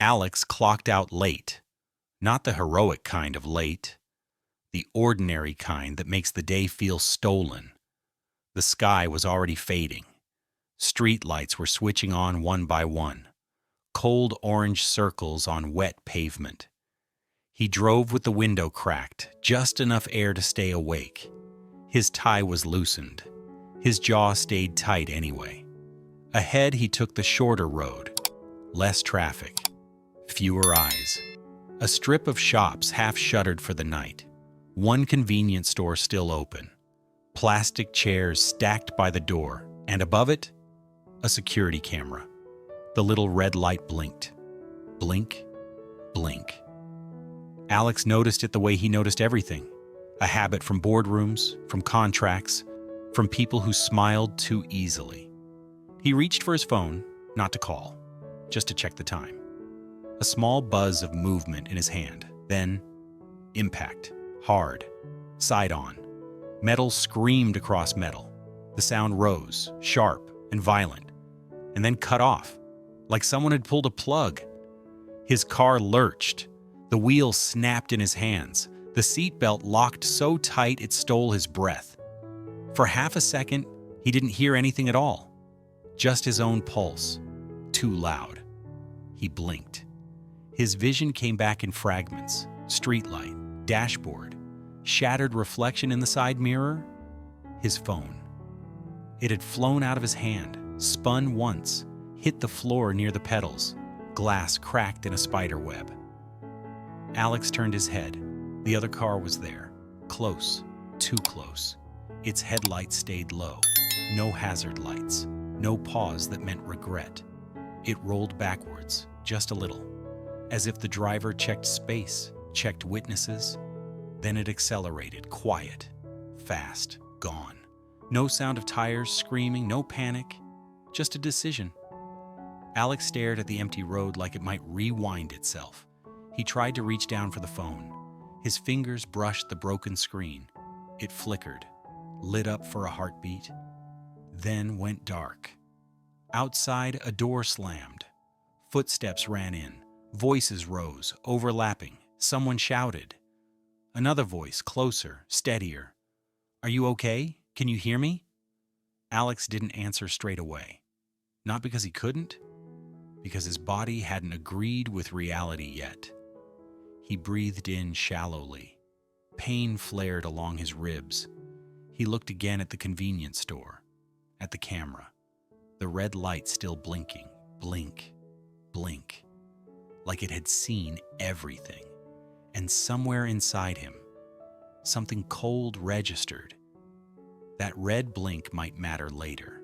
Alex clocked out late. Not the heroic kind of late. The ordinary kind that makes the day feel stolen. The sky was already fading. Street lights were switching on one by one. Cold orange circles on wet pavement. He drove with the window cracked, just enough air to stay awake. His tie was loosened. His jaw stayed tight anyway. Ahead, he took the shorter road. Less traffic. Fewer eyes. A strip of shops half-shuttered for the night. One convenience store still open. Plastic chairs stacked by the door, and above it, a security camera. The little red light blinked. Blink, blink. Alex noticed it the way he noticed everything. A habit from boardrooms, from contracts, from people who smiled too easily. He reached for his phone, not to call, just to check the time. A small buzz of movement in his hand, then impact, hard, side on. Metal screamed across metal. The sound rose, sharp and violent, and then cut off, like someone had pulled a plug. His car lurched. The wheel snapped in his hands. The seatbelt locked so tight it stole his breath. For half a second, he didn't hear anything at all. Just his own pulse. Too loud. He blinked. His vision came back in fragments. Streetlight, dashboard, shattered reflection in the side mirror. His phone. It had flown out of his hand, spun once, hit the floor near the pedals. Glass cracked in a spider web. Alex turned his head. The other car was there. Close. Too close. Its headlights stayed low. No hazard lights. No pause that meant regret. It rolled backwards, just a little. As if the driver checked space, checked witnesses. Then it accelerated, quiet, fast, gone. No sound of tires screaming, no panic, just a decision. Alex stared at the empty road like it might rewind itself. He tried to reach down for the phone. His fingers brushed the broken screen. It flickered, lit up for a heartbeat, then went dark. Outside, a door slammed. Footsteps ran in. Voices rose, overlapping. Someone shouted. Another voice, closer, steadier. "Are you okay? Can you hear me?" Alex didn't answer straight away. Not because he couldn't, because his body hadn't agreed with reality yet. He breathed in shallowly. Pain flared along his ribs. He looked again at the convenience store, at the camera. The red light still blinking. Blink, blink. Like it had seen everything. And somewhere inside him, something cold registered. That red blink might matter later.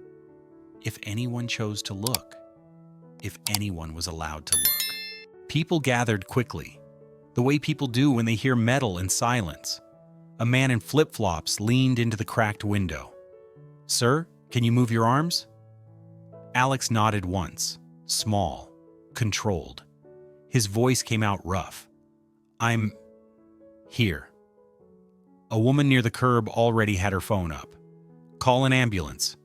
If anyone chose to look. If anyone was allowed to look. People gathered quickly, the way people do when they hear metal and silence. A man in flip-flops leaned into the cracked window. "Sir, can you move your arms?" Alex nodded once, small, controlled. His voice came out rough. "I'm here." A woman near the curb already had her phone up. "Call an ambulance."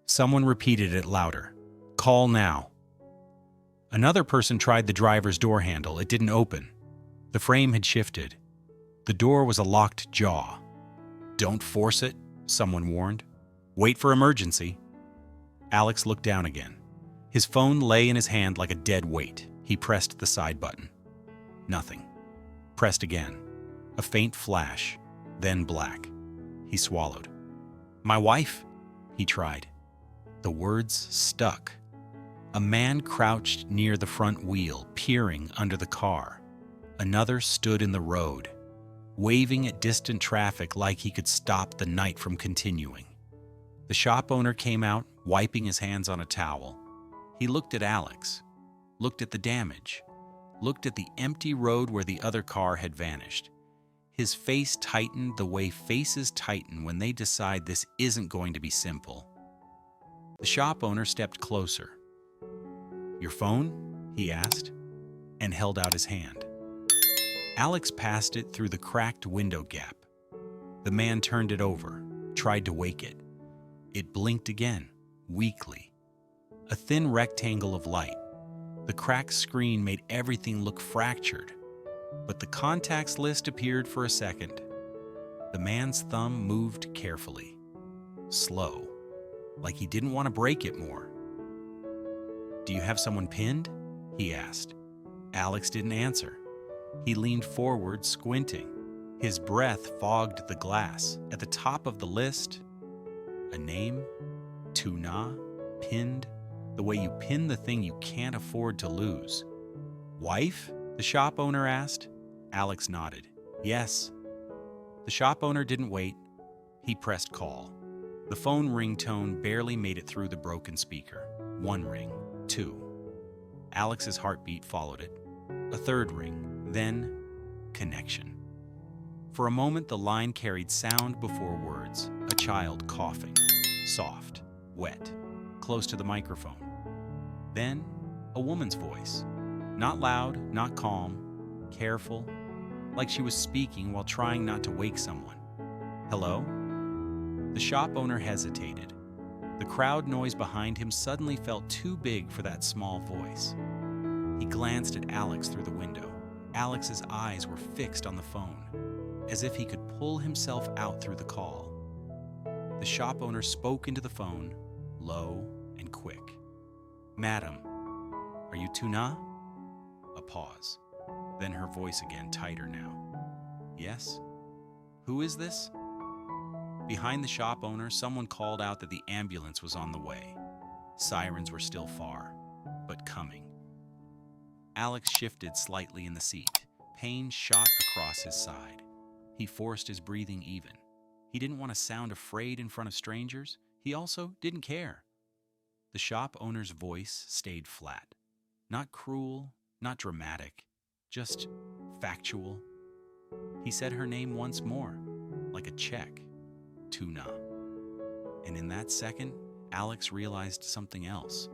Someone repeated it louder. "Call now." Another person tried the driver's door handle. It didn't open. The frame had shifted. The door was a locked jaw. "Don't force it," someone warned. "Wait for emergency." Alex looked down again. His phone lay in his hand like a dead weight. He pressed the side button. Nothing. Pressed again. A faint flash, then black. He swallowed. "My wife?" he tried. The words stuck. A man crouched near the front wheel, peering under the car. Another stood in the road, waving at distant traffic like he could stop the night from continuing. The shop owner came out, wiping his hands on a towel. He looked at Alex, looked at the damage, looked at the empty road where the other car had vanished. His face tightened the way faces tighten when they decide this isn't going to be simple. The shop owner stepped closer. "Your phone?" he asked, and held out his hand. Alex passed it through the cracked window gap. The man turned it over, tried to wake it. It blinked again, weakly. A thin rectangle of light. The cracked screen made everything look fractured, but the contacts list appeared for a second. The man's thumb moved carefully, slow, like he didn't want to break it more. "Do you have someone pinned?" he asked. Alex didn't answer. He leaned forward, squinting. His breath fogged the glass. At the top of the list, a name, Tuna, pinned, the way you pin the thing you can't afford to lose. "Wife?" the shop owner asked. Alex nodded. "Yes." The shop owner didn't wait. He pressed call. The phone ringtone barely made it through the broken speaker. One ring, two. Alex's heartbeat followed it. A third ring, then connection. For a moment, the line carried sound before words. A child coughing, soft, wet, close to the microphone. Then, a woman's voice. Not loud, not calm, careful, like she was speaking while trying not to wake someone. "Hello?" The shop owner hesitated. The crowd noise behind him suddenly felt too big for that small voice. He glanced at Alex through the window. Alex's eyes were fixed on the phone, as if he could pull himself out through the call. The shop owner spoke into the phone, low and quick. "Madam, are you Tuna?" A pause. Then her voice again, tighter now. "Yes? Who is this?" Behind the shop owner, someone called out that the ambulance was on the way. Sirens were still far, but coming. Alex shifted slightly in the seat. Pain shot across his side. He forced his breathing even. He didn't want to sound afraid in front of strangers. He also didn't care. The shop owner's voice stayed flat. Not cruel, not dramatic, just factual. He said her name once more, like a check. Tuna. And in that second, Alex realized something else.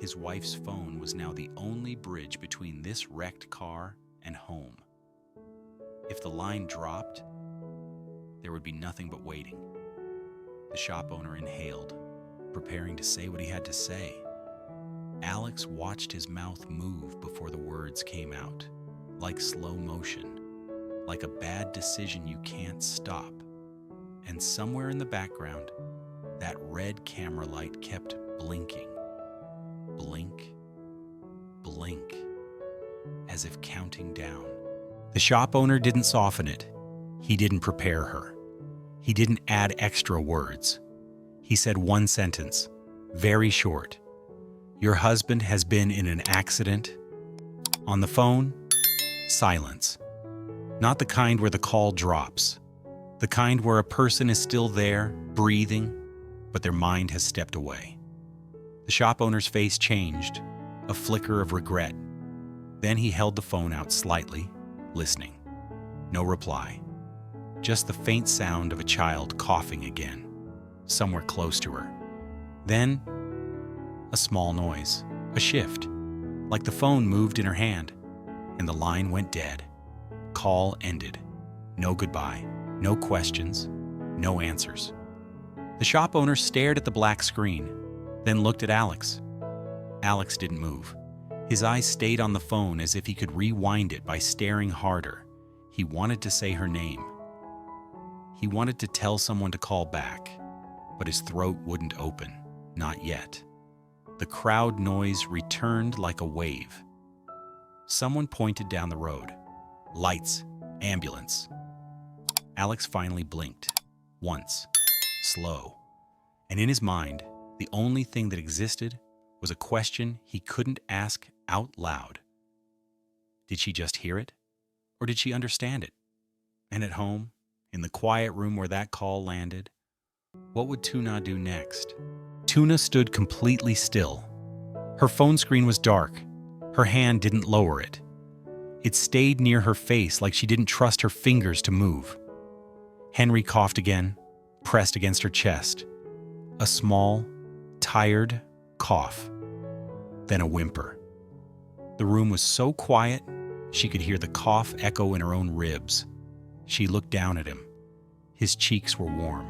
His wife's phone was now the only bridge between this wrecked car and home. If the line dropped, there would be nothing but waiting. The shop owner inhaled, preparing to say what he had to say. Alex watched his mouth move before the words came out, like slow motion, like a bad decision you can't stop. And somewhere in the background, that red camera light kept blinking. Blink, blink, as if counting down. The shop owner didn't soften it. He didn't prepare her. He didn't add extra words. He said one sentence, very short. "Your husband has been in an accident." On the phone, silence. Not the kind where the call drops. The kind where a person is still there, breathing, but their mind has stepped away. The shop owner's face changed, a flicker of regret. Then he held the phone out slightly, listening. No reply. Just the faint sound of a child coughing again, somewhere close to her. Then, a small noise, a shift, like the phone moved in her hand, and the line went dead. Call ended. No goodbye, no questions, no answers. The shop owner stared at the black screen, then looked at Alex. Alex didn't move. His eyes stayed on the phone as if he could rewind it by staring harder. He wanted to say her name. He wanted to tell someone to call back, but his throat wouldn't open. Not yet. The crowd noise returned like a wave. Someone pointed down the road. Lights, ambulance. Alex finally blinked. Once. Slow. And in his mind, the only thing that existed was a question he couldn't ask out loud. Did she just hear it? Or did she understand it? And at home, in the quiet room where that call landed, what would Tuna do next? Tuna stood completely still. Her phone screen was dark. Her hand didn't lower it. It stayed near her face like she didn't trust her fingers to move. Henry coughed again, pressed against her chest. A small, tired cough. Then a whimper. The room was so quiet, she could hear the cough echo in her own ribs. She looked down at him. His cheeks were warm.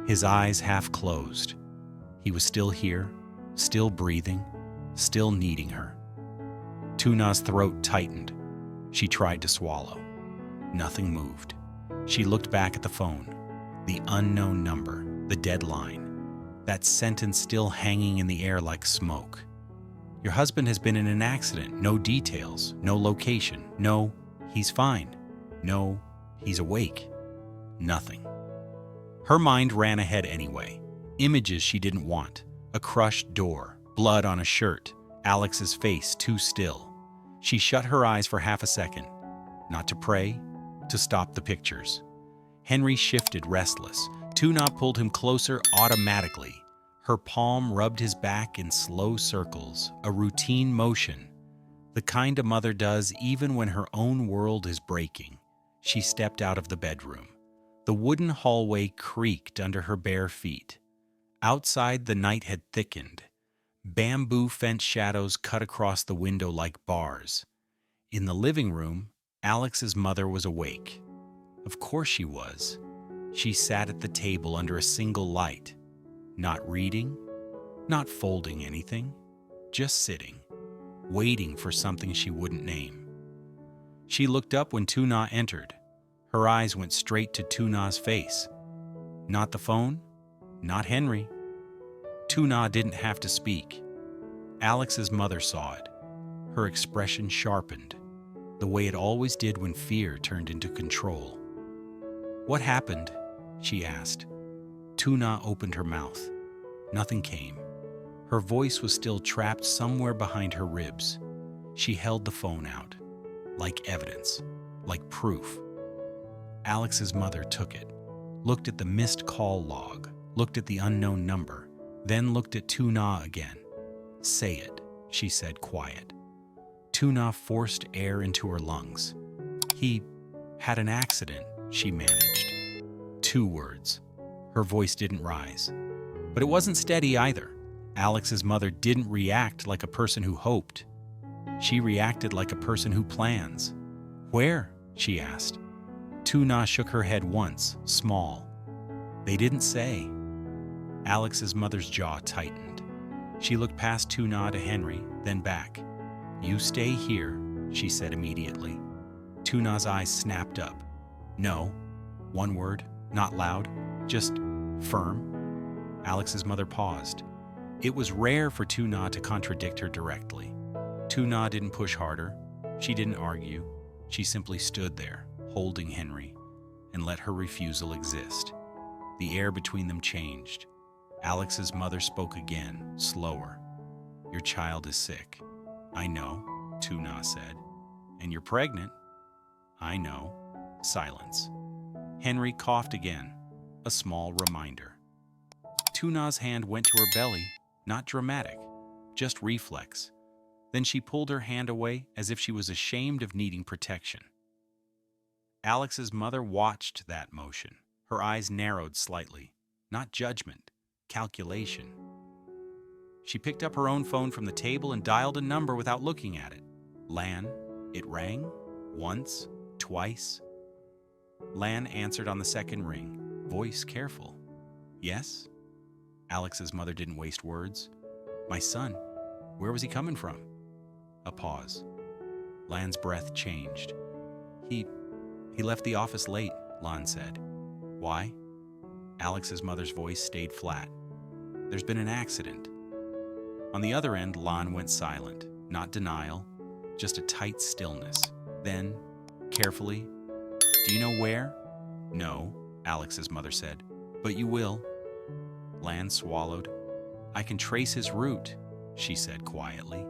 His eyes half closed. He was still here, still breathing, still needing her. Tuna's throat tightened. She tried to swallow. Nothing moved. She looked back at the phone. The unknown number, the deadline. That sentence still hanging in the air like smoke. Your husband has been in an accident. No details, no location. No, he's fine. No, he's awake. Nothing. Her mind ran ahead anyway. Images she didn't want. A crushed door, blood on a shirt, Alex's face too still. She shut her eyes for half a second. Not to pray, to stop the pictures. Henry shifted, restless. Tuna pulled him closer automatically. Her palm rubbed his back in slow circles, a routine motion. The kind a mother does even when her own world is breaking. She stepped out of the bedroom. The wooden hallway creaked under her bare feet. Outside, the night had thickened. Bamboo fence shadows cut across the window like bars. In the living room, Alex's mother was awake. Of course she was. She sat at the table under a single light. Not reading, not folding anything, just sitting, waiting for something she wouldn't name. She looked up when Tuna entered. Her eyes went straight to Tuna's face. Not the phone, not Henry. Tuna didn't have to speak. Alex's mother saw it. Her expression sharpened, the way it always did when fear turned into control. "What happened?" she asked. Tuna opened her mouth. Nothing came. Her voice was still trapped somewhere behind her ribs. She held the phone out, like evidence, like proof. Alex's mother took it, looked at the missed call log, looked at the unknown number, then looked at Tuna again. "Say it," she said, quiet. Tuna forced air into her lungs. "He had an accident," she managed. 2 words. Her voice didn't rise. But it wasn't steady either. Alex's mother didn't react like a person who hoped. She reacted like a person who plans. "Where?" she asked. Tuna shook her head once, small. "They didn't say." Alex's mother's jaw tightened. She looked past Tuna to Henry, then back. "You stay here," she said immediately. Tuna's eyes snapped up. "No." 1 word, not loud, just firm. Alex's mother paused. It was rare for Tuna to contradict her directly. Tuna didn't push harder. She didn't argue. She simply stood there, holding Henry, and let her refusal exist. The air between them changed. Alex's mother spoke again, slower. "Your child is sick." "I know," Tuna said. "And you're pregnant." "I know." Silence. Henry coughed again, a small reminder. Tuna's hand went to her belly, not dramatic, just reflex. Then she pulled her hand away as if she was ashamed of needing protection. Alex's mother watched that motion. Her eyes narrowed slightly. Not judgment, calculation. She picked up her own phone from the table and dialed a number without looking at it. Lan. It rang. Once. Twice. Lan answered on the second ring, voice careful. "Yes?" Alex's mother didn't waste words. "My son. Where was he coming from?" A pause. Lan's breath changed. He left the office late," Lan said. "Why?" Alex's mother's voice stayed flat. "There's been an accident." On the other end, Lan went silent. Not denial, just a tight stillness. Then, carefully, "Do you know where?" "No," Alex's mother said. "But you will." Lan swallowed. "I can trace his route," she said quietly.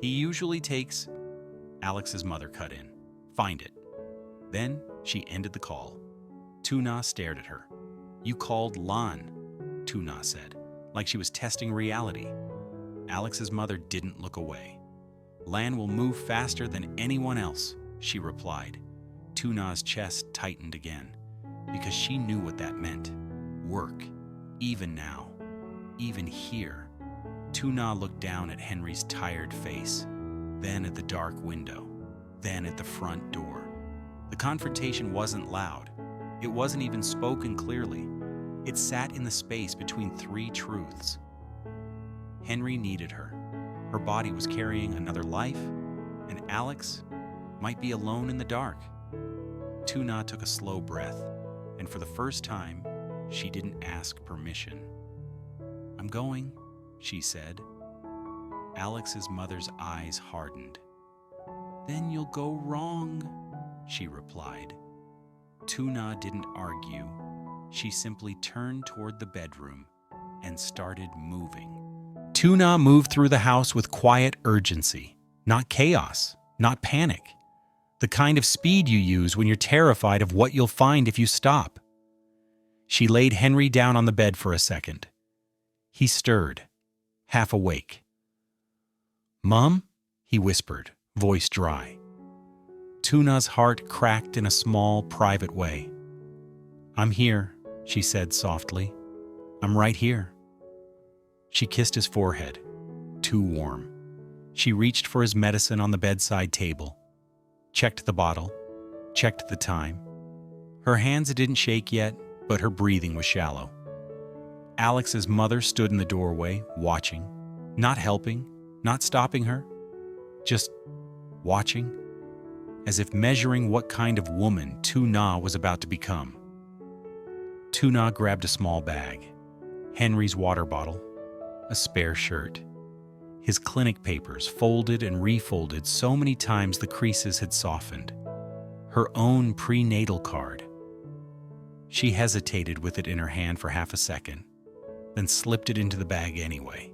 "He usually takes—" Alex's mother cut in. "Find it." Then she ended the call. Tuna stared at her. "You called Lan," Tuna said, like she was testing reality. Alex's mother didn't look away. "Lan will move faster than anyone else," she replied. Tuna's chest tightened again, because she knew what that meant. Work, even now, even here. Tuna looked down at Henry's tired face, then at the dark window, then at the front door. The confrontation wasn't loud. It wasn't even spoken clearly. It sat in the space between 3 truths. Henry needed her. Her body was carrying another life, and Alex might be alone in the dark. Tuna took a slow breath, and for the first time, she didn't ask permission. "I'm going," she said. Alex's mother's eyes hardened. "Then you'll go wrong," she replied. Tuna didn't argue. She simply turned toward the bedroom and started moving. Tuna moved through the house with quiet urgency, not chaos, not panic. The kind of speed you use when you're terrified of what you'll find if you stop. She laid Henry down on the bed for a second. He stirred, half awake. "Mom?" he whispered, voice dry. Tuna's heart cracked in a small, private way. "I'm here," she said softly. "I'm right here." She kissed his forehead, too warm. She reached for his medicine on the bedside table, checked the bottle, checked the time. Her hands didn't shake yet, but her breathing was shallow. Alex's mother stood in the doorway, watching, not helping, not stopping her, just watching, as if measuring what kind of woman Tuna was about to become. Tuna grabbed a small bag, Henry's water bottle, a spare shirt, his clinic papers folded and refolded so many times the creases had softened, her own prenatal card. She hesitated with it in her hand for half a second, then slipped it into the bag anyway.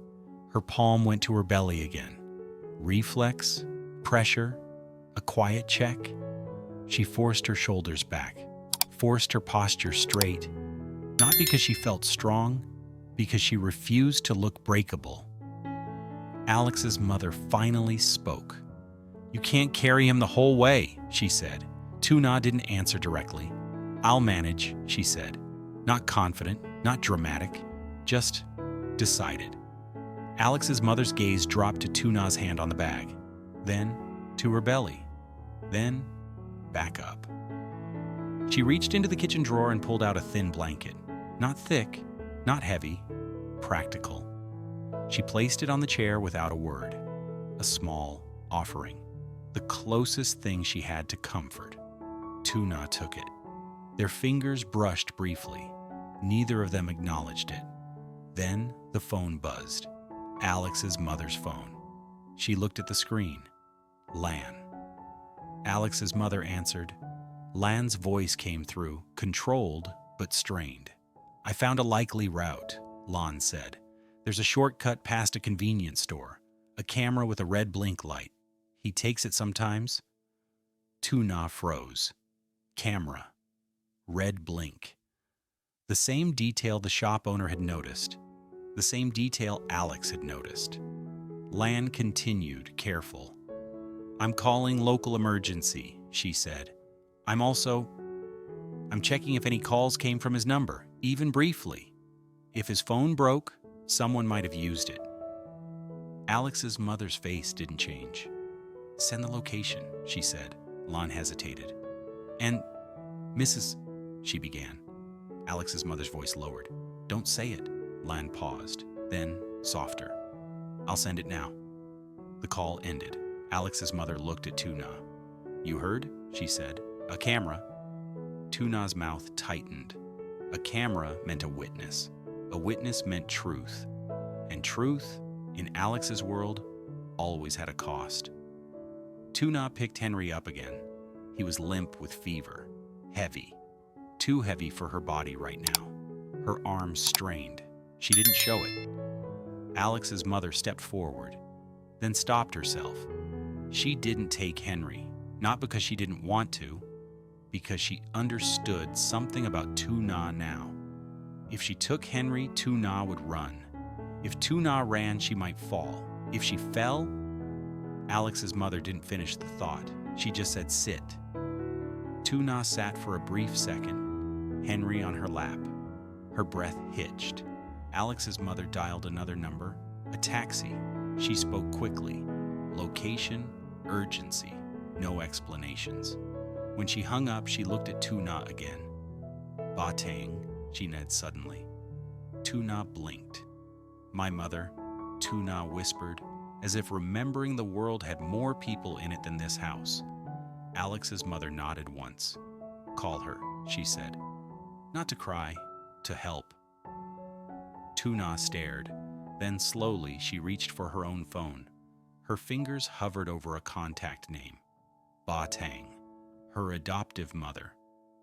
Her palm went to her belly again. Reflex, pressure, a quiet check. She forced her shoulders back, forced her posture straight, not because she felt strong, because she refused to look breakable. Alex's mother finally spoke. "You can't carry him the whole way," she said. Tuna didn't answer directly. "I'll manage," she said. Not confident, not dramatic, just decided. Alex's mother's gaze dropped to Tuna's hand on the bag, then to her belly, then back up. She reached into the kitchen drawer and pulled out a thin blanket. Not thick, not heavy, practical. She placed it on the chair without a word, a small offering, the closest thing she had to comfort. Tuna took it. Their fingers brushed briefly. Neither of them acknowledged it. Then the phone buzzed. Alex's mother's phone. She looked at the screen. Lan. Alex's mother answered. Lan's voice came through, controlled but strained. "I found a likely route," Lan said. "There's a shortcut past a convenience store, a camera with a red blink light. He takes it sometimes." Tuna froze. Camera. Red blink. The same detail the shop owner had noticed. The same detail Alex had noticed. Lan continued, careful. "I'm calling local emergency," she said. I'm checking if any calls came from his number, even briefly. If his phone broke, someone might have used it." Alex's mother's face didn't change. "Send the location," she said. Lan hesitated. "And Mrs. she began. Alex's mother's voice lowered. "Don't say it." Lan paused, then softer. "I'll send it now." The call ended. Alex's mother looked at Tuna. "You heard?" she said. "A camera." Tuna's mouth tightened. A camera meant a witness. A witness meant truth. And truth, in Alex's world, always had a cost. Tuna picked Henry up again. He was limp with fever. Heavy. Too heavy for her body right now. Her arms strained. She didn't show it. Alex's mother stepped forward, then stopped herself. She didn't take Henry, not because she didn't want to, because she understood something about Tuna now. If she took Henry, Tuna would run. If Tuna ran, she might fall. If she fell, Alex's mother didn't finish the thought. She just said, "Sit." Tuna sat for a brief second, Henry on her lap. Her breath hitched. Alex's mother dialed another number, a taxi. She spoke quickly. Location, urgency, no explanations. When she hung up, she looked at Tuna again. "Batang," she said suddenly. Tuna blinked. "My mother," Tuna whispered, as if remembering the world had more people in it than this house. Alex's mother nodded once. "Call her," she said. "Not to cry, to help." Tuna stared. Then slowly she reached for her own phone. Her fingers hovered over a contact name. Ba Tang, her adoptive mother,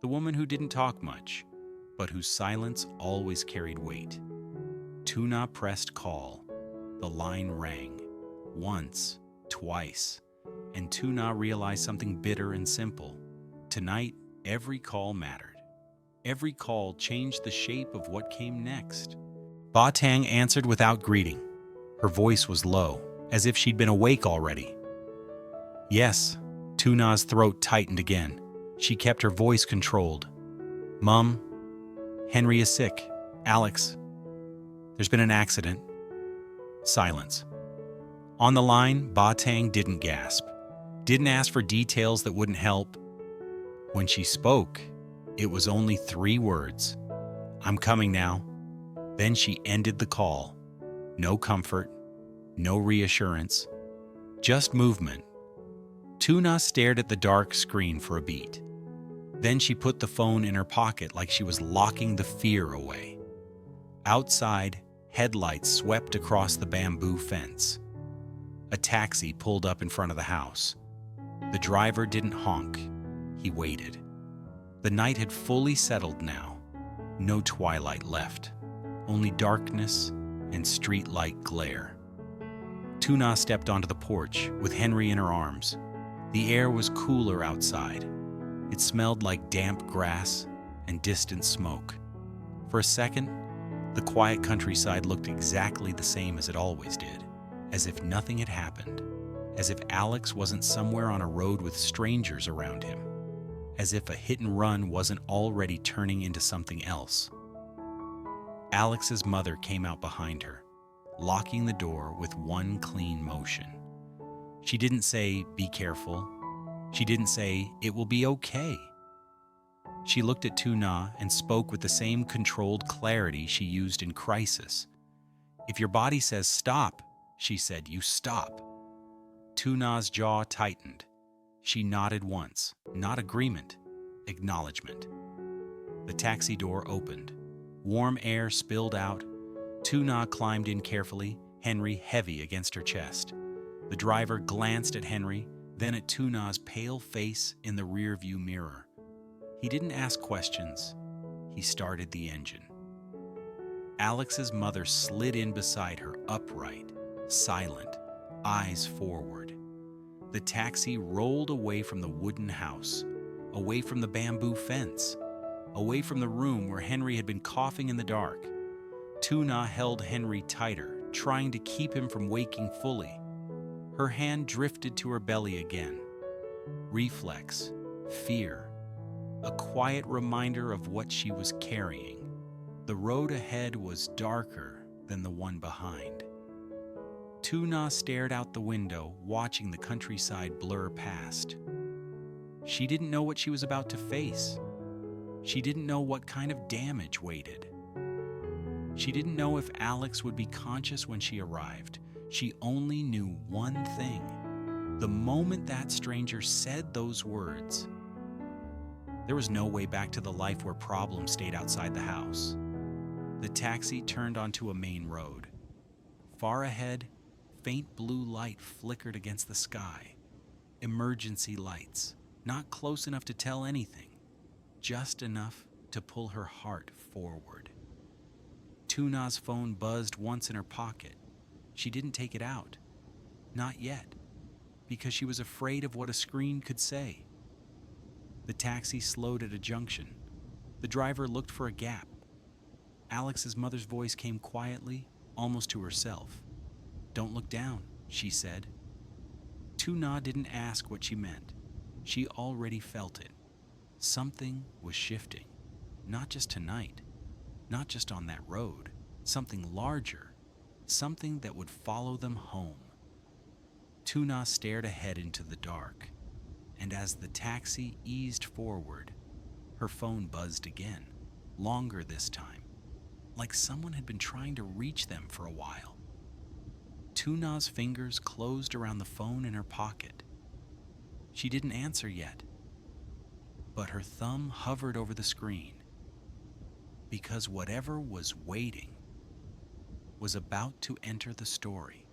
the woman who didn't talk much, but whose silence always carried weight. Tuna pressed call. The line rang. Once, twice, and Tuna realized something bitter and simple. Tonight, every call mattered. Every call changed the shape of what came next. Ba Tang answered without greeting. Her voice was low, as if she'd been awake already. "Yes." Tuna's throat tightened again. She kept her voice controlled. "Mum, Henry is sick. Alex, there's been an accident." Silence. On the line, Ba Tang didn't gasp, didn't ask for details that wouldn't help. When she spoke, it was only 3 words. "I'm coming now." Then she ended the call. No comfort, no reassurance, just movement. Tuna stared at the dark screen for a beat. Then she put the phone in her pocket like she was locking the fear away. Outside, headlights swept across the bamboo fence. A taxi pulled up in front of the house. The driver didn't honk. He waited. The night had fully settled now. No twilight left. Only darkness and streetlight glare. Tuna stepped onto the porch with Henry in her arms. The air was cooler outside. It smelled like damp grass and distant smoke. For a second, the quiet countryside looked exactly the same as it always did, as if nothing had happened, as if Alex wasn't somewhere on a road with strangers around him, as if a hit and run wasn't already turning into something else. Alex's mother came out behind her, locking the door with one clean motion. She didn't say, "Be careful." She didn't say, "It will be okay." She looked at Tuna and spoke with the same controlled clarity she used in crisis. "If your body says stop," she said, "you stop." Tuna's jaw tightened. She nodded once, not agreement, acknowledgement. The taxi door opened. Warm air spilled out. Tuna climbed in carefully, Henry heavy against her chest. The driver glanced at Henry, then at Tuna's pale face in the rearview mirror. He didn't ask questions. He started the engine. Alex's mother slid in beside her, upright, silent, eyes forward. The taxi rolled away from the wooden house, away from the bamboo fence, away from the room where Henry had been coughing in the dark. Tuna held Henry tighter, trying to keep him from waking fully. Her hand drifted to her belly again. Reflex, fear, a quiet reminder of what she was carrying. The road ahead was darker than the one behind. Tuna stared out the window, watching the countryside blur past. She didn't know what she was about to face. She didn't know what kind of damage waited. She didn't know if Alex would be conscious when she arrived. She only knew one thing. The moment that stranger said those words, there was no way back to the life where problems stayed outside the house. The taxi turned onto a main road. Far ahead, faint blue light flickered against the sky. Emergency lights, not close enough to tell anything, just enough to pull her heart forward. Tuna's phone buzzed once in her pocket. She didn't take it out. Not yet, because she was afraid of what a screen could say. The taxi slowed at a junction. The driver looked for a gap. Alex's mother's voice came quietly, almost to herself. "Don't look down," she said. Tuna didn't ask what she meant. She already felt it. Something was shifting. Not just tonight, not just on that road. Something larger, something that would follow them home. Tuna stared ahead into the dark, and as the taxi eased forward, her phone buzzed again, longer this time, like someone had been trying to reach them for a while. Tuna's fingers closed around the phone in her pocket. She didn't answer yet, but her thumb hovered over the screen, because whatever was waiting was about to enter the story.